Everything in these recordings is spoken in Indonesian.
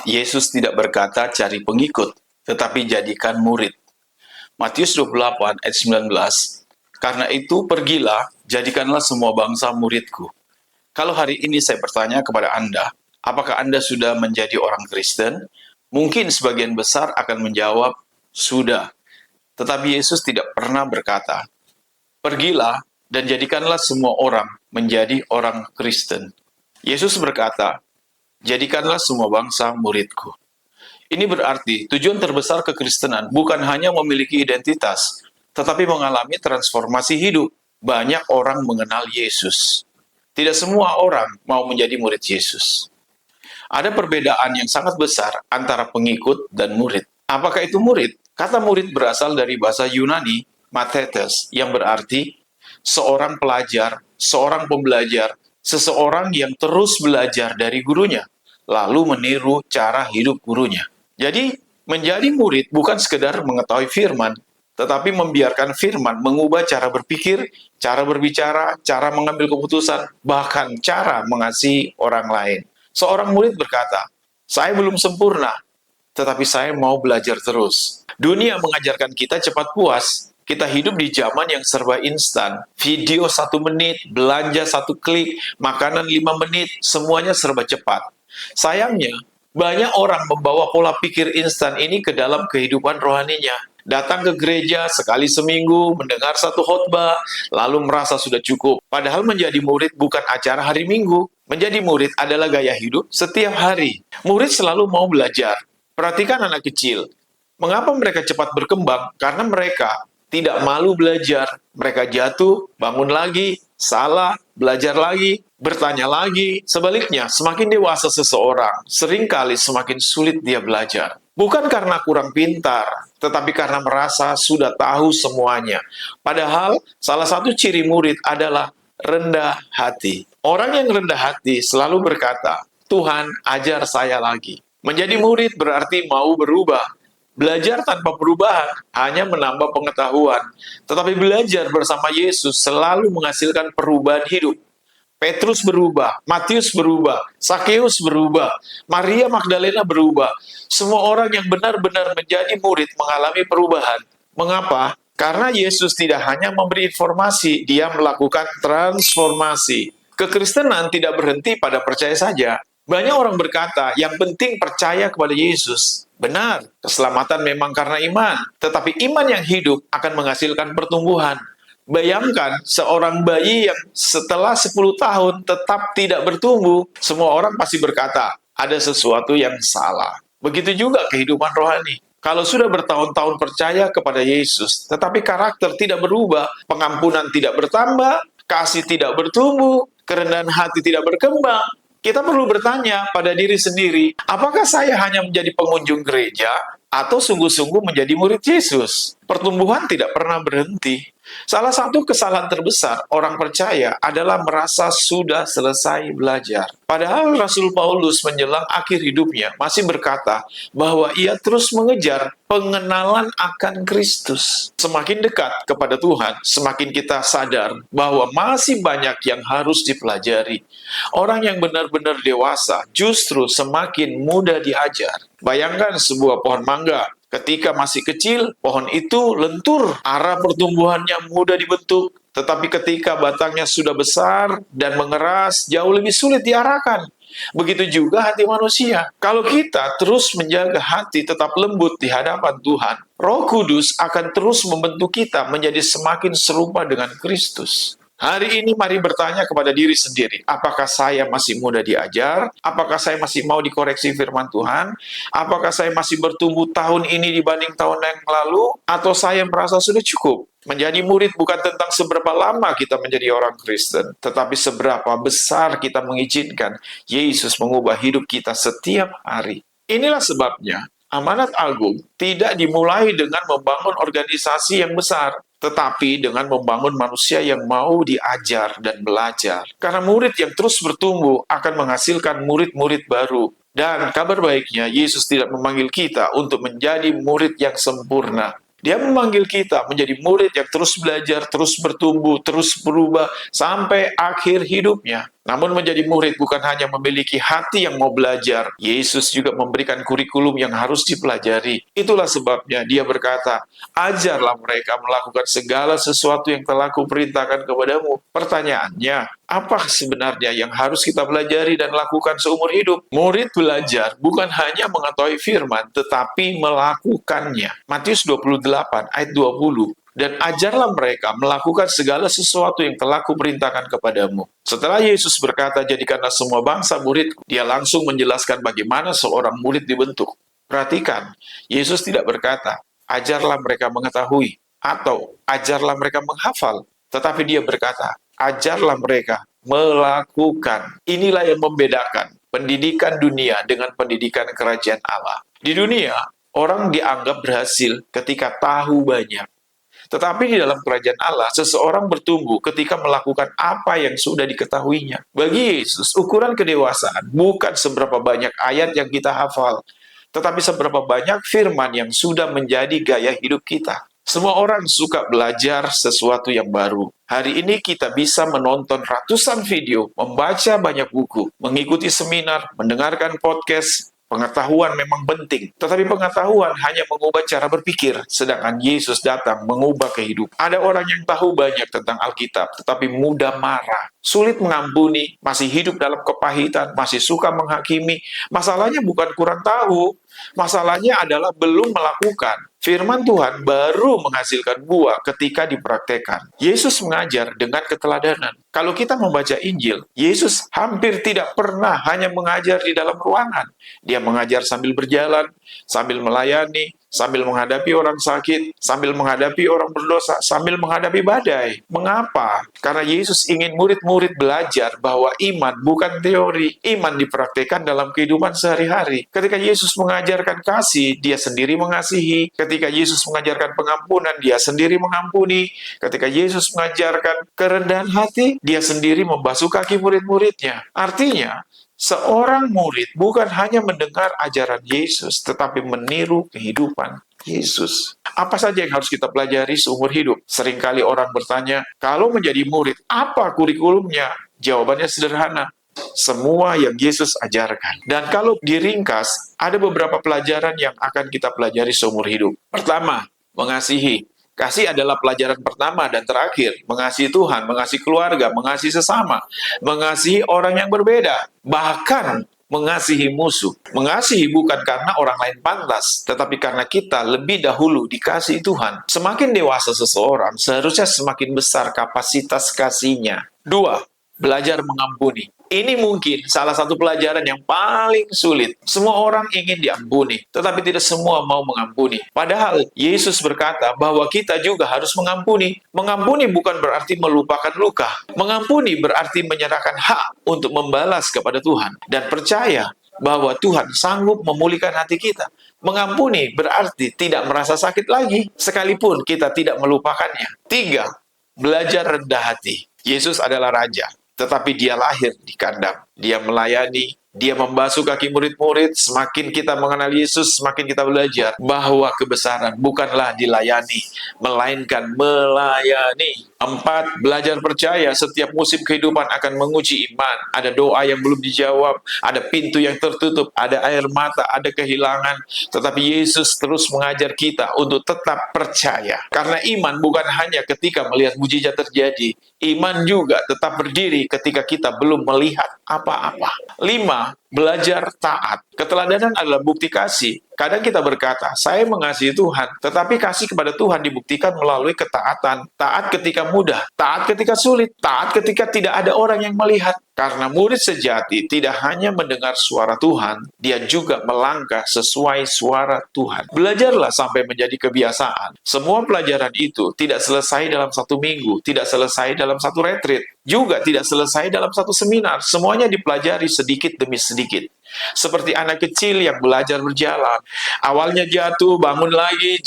Yesus tidak berkata cari pengikut, tetapi jadikan murid. Matius 28 ayat 19. Karena itu pergilah, jadikanlah semua bangsa muridku. Kalau hari ini saya bertanya kepada Anda, apakah Anda sudah menjadi orang Kristen? Mungkin sebagian besar akan menjawab, sudah. Tetapi Yesus tidak pernah berkata, pergilah dan jadikanlah semua orang menjadi orang Kristen. Yesus berkata, jadikanlah semua bangsa muridku. Ini berarti tujuan terbesar kekristenan bukan hanya memiliki identitas, tetapi mengalami transformasi hidup. Banyak orang mengenal Yesus. Tidak semua orang mau menjadi murid Yesus. Ada perbedaan yang sangat besar antara pengikut dan murid. Apakah itu murid? Kata murid berasal dari bahasa Yunani, mathetes, yang berarti seorang pelajar, seorang pembelajar, seseorang yang terus belajar dari gurunya, lalu meniru cara hidup gurunya. Jadi, menjadi murid bukan sekedar mengetahui firman, tetapi membiarkan firman mengubah cara berpikir, cara berbicara, cara mengambil keputusan, bahkan cara mengasihi orang lain. Seorang murid berkata, saya belum sempurna, tetapi saya mau belajar terus. Dunia mengajarkan kita cepat puas. Kita hidup di zaman yang serba instan. Video 1 menit, belanja 1 klik, makanan 5 menit, semuanya serba cepat. Sayangnya, banyak orang membawa pola pikir instan ini ke dalam kehidupan rohaninya. Datang ke gereja sekali seminggu, mendengar satu khotbah, lalu merasa sudah cukup. Padahal menjadi murid bukan acara hari Minggu. Menjadi murid adalah gaya hidup setiap hari. Murid selalu mau belajar. Perhatikan anak kecil. Mengapa mereka cepat berkembang? Karena mereka tidak malu belajar. Mereka jatuh, bangun lagi, salah, belajar lagi, bertanya lagi. Sebaliknya, semakin dewasa seseorang, seringkali semakin sulit dia belajar. Bukan karena kurang pintar, tetapi karena merasa sudah tahu semuanya. Padahal, salah satu ciri murid adalah rendah hati. Orang yang rendah hati selalu berkata, Tuhan, ajar saya lagi. Menjadi murid berarti mau berubah. Belajar tanpa perubahan hanya menambah pengetahuan, tetapi belajar bersama Yesus selalu menghasilkan perubahan hidup. Petrus berubah, Matius berubah, Sakeus berubah, Maria Magdalena berubah. Semua orang yang benar-benar menjadi murid mengalami perubahan. Mengapa? Karena Yesus tidak hanya memberi informasi, dia melakukan transformasi. Kekristenan tidak berhenti pada percaya saja. Banyak orang berkata, yang penting percaya kepada Yesus. Benar, keselamatan memang karena iman. Tetapi iman yang hidup akan menghasilkan pertumbuhan. Bayangkan seorang bayi yang setelah 10 tahun tetap tidak bertumbuh. Semua orang pasti berkata, ada sesuatu yang salah. Begitu juga kehidupan rohani. Kalau sudah bertahun-tahun percaya kepada Yesus, tetapi karakter tidak berubah, pengampunan tidak bertambah, kasih tidak bertumbuh, kerendahan hati tidak berkembang, kita perlu bertanya pada diri sendiri, apakah saya hanya menjadi pengunjung gereja atau sungguh-sungguh menjadi murid Yesus? Pertumbuhan tidak pernah berhenti. Salah satu kesalahan terbesar orang percaya adalah merasa sudah selesai belajar. Padahal Rasul Paulus menjelang akhir hidupnya masih berkata bahwa ia terus mengejar pengenalan akan Kristus. Semakin dekat kepada Tuhan, semakin kita sadar bahwa masih banyak yang harus dipelajari. Orang yang benar-benar dewasa justru semakin mudah diajar. Bayangkan sebuah pohon mangga. Ketika masih kecil, pohon itu lentur, arah pertumbuhannya mudah dibentuk. Tetapi ketika batangnya sudah besar dan mengeras, jauh lebih sulit diarahkan. Begitu juga hati manusia. Kalau kita terus menjaga hati tetap lembut di hadapan Tuhan, Roh Kudus akan terus membentuk kita menjadi semakin serupa dengan Kristus. Hari ini mari bertanya kepada diri sendiri, apakah saya masih mudah diajar? Apakah saya masih mau dikoreksi firman Tuhan? Apakah saya masih bertumbuh tahun ini dibanding tahun yang lalu? Atau saya merasa sudah cukup? Menjadi murid bukan tentang seberapa lama kita menjadi orang Kristen, tetapi seberapa besar kita mengizinkan Yesus mengubah hidup kita setiap hari. Inilah sebabnya amanat agung tidak dimulai dengan membangun organisasi yang besar, tetapi dengan membangun manusia yang mau diajar dan belajar. Karena murid yang terus bertumbuh akan menghasilkan murid-murid baru. Dan kabar baiknya, Yesus tidak memanggil kita untuk menjadi murid yang sempurna. Dia memanggil kita menjadi murid yang terus belajar, terus bertumbuh, terus berubah, sampai akhir hidupnya. Namun menjadi murid bukan hanya memiliki hati yang mau belajar. Yesus juga memberikan kurikulum yang harus dipelajari. Itulah sebabnya dia berkata, ajarlah mereka melakukan segala sesuatu yang telah kuperintahkan kepadamu. Pertanyaannya, apa sebenarnya yang harus kita pelajari dan lakukan seumur hidup? Murid belajar bukan hanya mengetahui firman, tetapi melakukannya. Matius 28 ayat 20. Dan ajarlah mereka melakukan segala sesuatu yang telah kuperintahkan kepadamu. Setelah Yesus berkata, jadikanlah semua bangsa muridku, dia langsung menjelaskan bagaimana seorang murid dibentuk. Perhatikan, Yesus tidak berkata, ajarlah mereka mengetahui, atau ajarlah mereka menghafal. Tetapi dia berkata, ajarlah mereka melakukan. Inilah yang membedakan pendidikan dunia dengan pendidikan kerajaan Allah. Di dunia, orang dianggap berhasil ketika tahu banyak. Tetapi di dalam kerajaan Allah, seseorang bertumbuh ketika melakukan apa yang sudah diketahuinya. Bagi Yesus, ukuran kedewasaan bukan seberapa banyak ayat yang kita hafal, tetapi seberapa banyak firman yang sudah menjadi gaya hidup kita. Semua orang suka belajar sesuatu yang baru. Hari ini kita bisa menonton ratusan video, membaca banyak buku, mengikuti seminar, mendengarkan podcast. Pengetahuan memang penting, tetapi pengetahuan hanya mengubah cara berpikir, sedangkan Yesus datang mengubah kehidupan. Ada orang yang tahu banyak tentang Alkitab, tetapi mudah marah, sulit mengampuni, masih hidup dalam kepahitan, masih suka menghakimi. Masalahnya bukan kurang tahu, masalahnya adalah belum melakukan. Firman Tuhan baru menghasilkan buah ketika dipraktekkan. Yesus mengajar dengan keteladanan. Kalau kita membaca Injil, Yesus hampir tidak pernah hanya mengajar di dalam ruangan. Dia mengajar sambil berjalan, sambil melayani, sambil menghadapi orang sakit, sambil menghadapi orang berdosa, sambil menghadapi badai. Mengapa? Karena Yesus ingin murid-murid belajar bahwa iman bukan teori, iman dipraktikkan dalam kehidupan sehari-hari. Ketika Yesus mengajarkan kasih, dia sendiri mengasihi. Ketika Yesus mengajarkan pengampunan, dia sendiri mengampuni. Ketika Yesus mengajarkan kerendahan hati, dia sendiri membasuh kaki murid-muridnya. Artinya, seorang murid bukan hanya mendengar ajaran Yesus, tetapi meniru kehidupan Yesus. Apa saja yang harus kita pelajari seumur hidup? Seringkali orang bertanya, kalau menjadi murid, apa kurikulumnya? Jawabannya sederhana, semua yang Yesus ajarkan. Dan kalau diringkas, ada beberapa pelajaran yang akan kita pelajari seumur hidup. Pertama, mengasihi. Kasih adalah pelajaran pertama dan terakhir. Mengasihi Tuhan, mengasihi keluarga, mengasihi sesama, mengasihi orang yang berbeda, bahkan mengasihi musuh. Mengasihi bukan karena orang lain pantas, tetapi karena kita lebih dahulu dikasihi Tuhan. Semakin dewasa seseorang, seharusnya semakin besar kapasitas kasihnya. 2. Belajar mengampuni. Ini mungkin salah satu pelajaran yang paling sulit. Semua orang ingin diampuni, tetapi tidak semua mau mengampuni. Padahal Yesus berkata bahwa kita juga harus mengampuni. Mengampuni bukan berarti melupakan luka. Mengampuni berarti menyerahkan hak untuk membalas kepada Tuhan dan percaya bahwa Tuhan sanggup memulihkan hati kita. Mengampuni berarti tidak merasa sakit lagi, sekalipun kita tidak melupakannya. 3. Belajar rendah hati. Yesus adalah Raja, tetapi dia lahir di kandang. Dia melayani, dia membasuh kaki murid-murid. Semakin kita mengenal Yesus, semakin kita belajar bahwa kebesaran bukanlah dilayani, melainkan melayani. 4. Belajar percaya. Setiap musim kehidupan akan menguji iman. Ada doa yang belum dijawab, ada pintu yang tertutup, ada air mata, ada kehilangan. Tetapi Yesus terus mengajar kita untuk tetap percaya. Karena iman bukan hanya ketika melihat mujizat terjadi, iman juga tetap berdiri ketika kita belum melihat apa-apa. 5. Belajar taat. Keteladanan adalah bukti kasih. Kadang kita berkata, saya mengasihi Tuhan, tetapi kasih kepada Tuhan dibuktikan melalui ketaatan. Taat ketika mudah, taat ketika sulit, taat ketika tidak ada orang yang melihat. Karena murid sejati tidak hanya mendengar suara Tuhan, dia juga melangkah sesuai suara Tuhan. Belajarlah sampai menjadi kebiasaan. Semua pelajaran itu tidak selesai dalam 1 minggu, tidak selesai dalam 1 retreat, juga tidak selesai dalam 1 seminar. Semuanya dipelajari sedikit demi sedikit. Seperti anak kecil yang belajar berjalan. Awalnya jatuh, bangun lagi,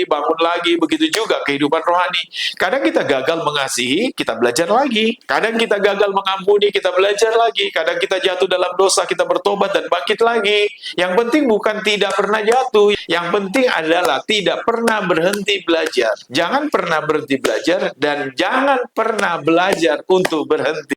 bangun lagi. Begitu juga kehidupan rohani. Kadang kita gagal mengasihi, kita belajar lagi. Kadang kita gagal mengampuni, kita belajar lagi. Kadang kita jatuh dalam dosa, kita bertobat dan bangkit lagi. Yang penting bukan tidak pernah jatuh. Yang penting adalah tidak pernah berhenti belajar. Jangan pernah berhenti belajar dan jangan pernah belajar untuk berhenti.